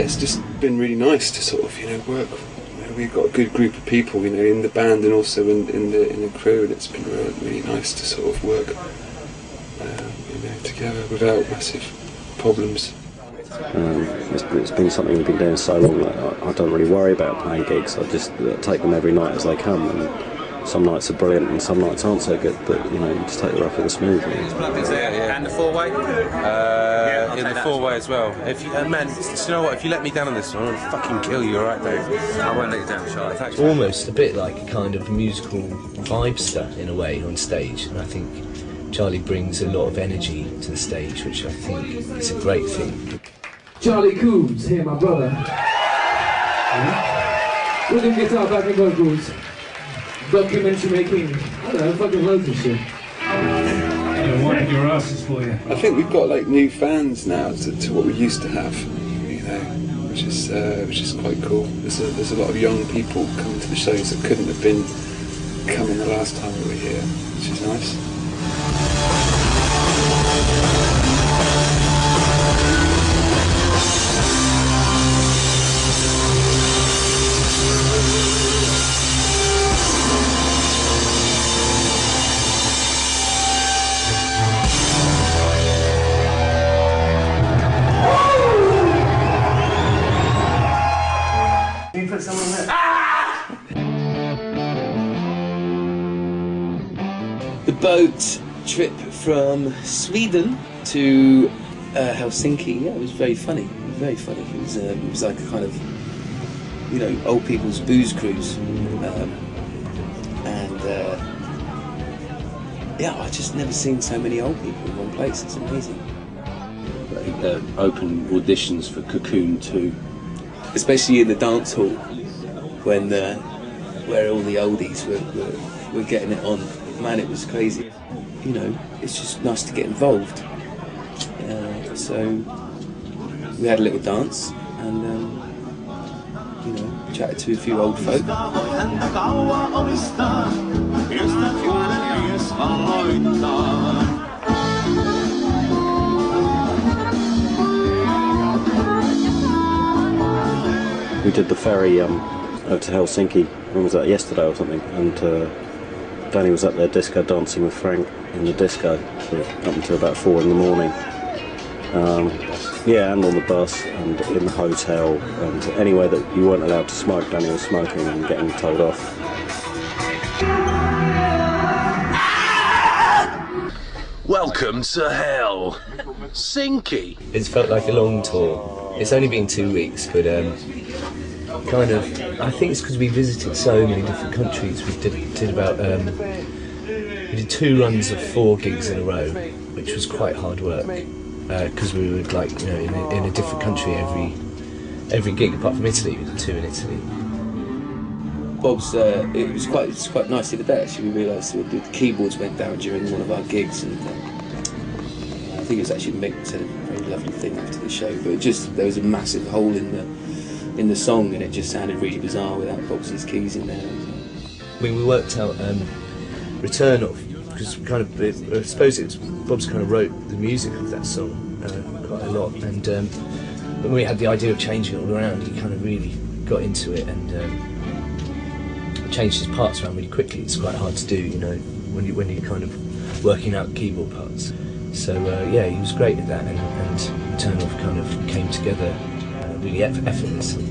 it's just been really nice to sort of, work. We've got a good group of people, in the band and also in the crew, and it's been really nice to sort of work, together without massive problems. It's been something we've been doing so long that I don't really worry about playing gigs. I just take them every night as they come, and some nights are brilliant and some nights aren't so good, but you just take the rough with the smooth. And the four-way? In the four-way as well. If you, man, you know what, if you let me down on this one, I'm gonna fucking kill you, alright, Dave? I won't let you down, Charlie. Thanks. Almost a bit like a kind of musical vibester in a way on stage, and I think Charlie brings a lot of energy to the stage, which I think is a great thing. Charlie Coombs, here, my brother. Rhythm guitar, backing vocals, documentary making, I don't know, fucking loads of shit. Wiping your asses for you. I think we've got like new fans now to what we used to have, which is quite cool. There's a lot of young people coming to the shows that couldn't have been coming the last time we were here, which is nice. The boat trip from Sweden to Helsinki, yeah, it was very funny. Very funny. It was like a kind of, old people's booze cruise, I just never seen so many old people in one place. It's amazing. Open auditions for Cocoon 2, especially in the dance hall when where all the oldies were getting it on. Man, it was crazy. It's just nice to get involved. So we had a little dance and chatted to a few old folk. We did the ferry over to Helsinki. When was that? Yesterday or something? And Danny was up there disco dancing with Frank in the disco up until about 4 in the morning. And on the bus and in the hotel and anywhere that you weren't allowed to smoke, Danny was smoking and getting told off. Welcome to Helsinki. It's felt like a long tour. It's only been 2 weeks, but I think it's because we visited so many different countries. We did about we did 2 runs of 4 gigs in a row, which was quite hard work because we were like in a different country every gig apart from Italy. We did 2 in Italy. Bob's it was quite nice the other day actually. We realised the keyboards went down during one of our gigs, and I think it was actually Mick said a very lovely thing after the show, but there was a massive hole in the song, and it just sounded really bizarre without Bob's keys in there. We worked out Return Of, because I suppose Bob's kind of wrote the music of that song quite a lot, and when we had the idea of changing it all around, he kind of really got into it and changed his parts around really quickly. It's quite hard to do, when you're kind of working out keyboard parts. So he was great at that, and Return Of kind of came together really effortlessly.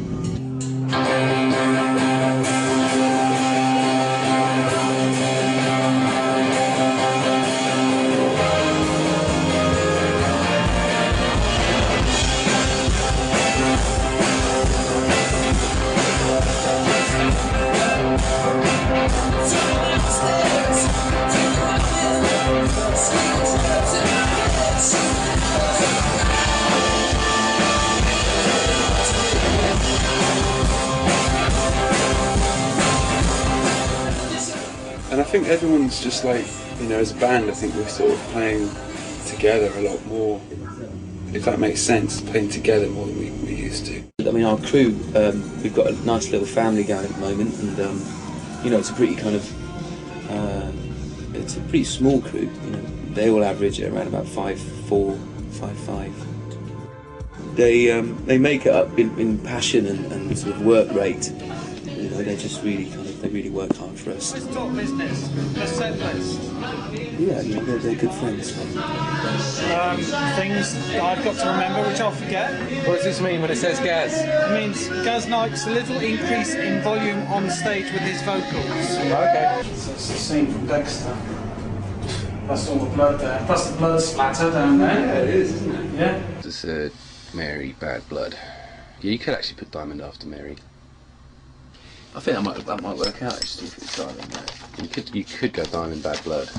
And I think everyone's just like, as a band, I think we're sort of playing together a lot more, if that makes sense, playing together more than we used to. I mean, our crew, we've got a nice little family going at the moment, and it's a pretty kind of, it's a pretty small crew. They all average at around about 5'4", 5'5". they make it up in passion and sort of work rate. You know, they just really they really work hard for us. Let's talk business. Let's set this. Yeah, you know, they're good friends. Things that I've got to remember, which I'll forget. What does this mean when it says Gaz? It means Gaz Knight's a little increase in volume on stage with his vocals. Okay. So it's the scene from Dexter. Plus all the blood there. Plus the blood splatter down there. Yeah, it is, isn't it? Yeah. It's Mary, bad blood. Yeah, you could actually put Diamond after Mary. I think that might work out actually if it's Diamond. You could go Diamond, bad blood.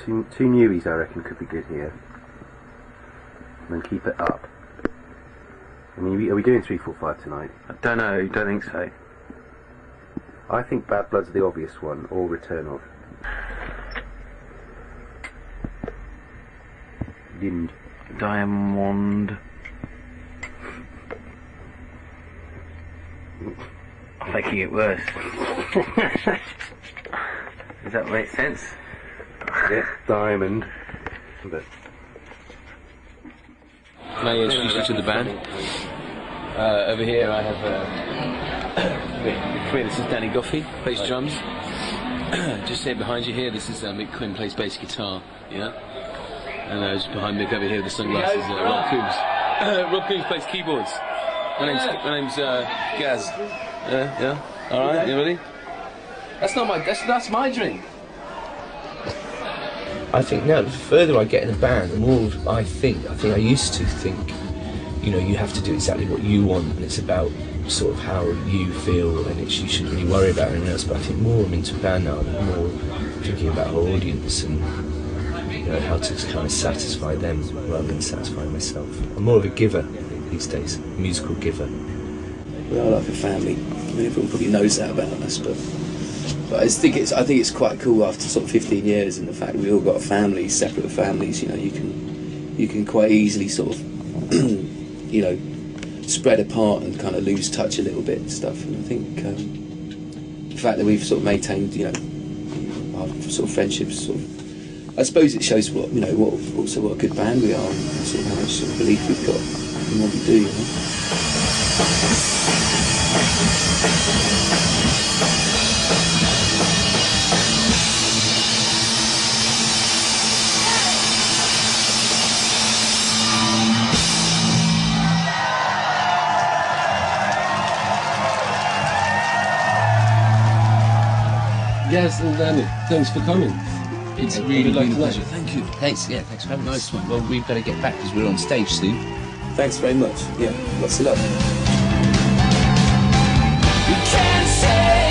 Two newies, I reckon, could be good here. And then keep it up. I mean, are we doing 3, 4, 5 tonight? I don't know, don't think so. I think Bad Blood's the obvious one, or Return of. Yind. Diamond. I'm making it worse. Does that make sense? Yeah, Diamond. But Can I introduce you to the band? Over here I have this is Danny Goffey, plays drums. Just here behind you here, this is Mick Quinn, plays bass guitar. Yeah. And just behind Mick over here with the sunglasses, Rob Coombs. Rob Coombs plays keyboards. My name's Gaz. Yeah. All right, you ready? That's my drink. I think now, the further I get in a band, the more I used to think, you know, you have to do exactly what you want, and it's about sort of how you feel, and you shouldn't really worry about anything else. But I think more I'm into a band now, I'm more thinking about our audience and, you know, how to kind of satisfy them rather than satisfy myself. I'm more of a giver these days, a musical giver. We are like a family. I mean, everyone probably knows that about us, but I think it's quite cool after sort of 15 years, and the fact we all got families, separate families. You know, you can quite easily sort of you know, spread apart and kind of lose touch a little bit and stuff. And I think the fact that we've sort of maintained, you know, our sort of friendships, sort of, I suppose it shows what, you know, what a good band we are, and sort of how much sort of belief we've got in what we do. You know? Gaz and Danny, thanks for coming. It's really been a pleasure. Thank you. Thanks. Yeah, thanks for having us. Nice one. Well, we've got to get back because we're on stage soon. Thanks very much. Yeah, lots of love. You can't say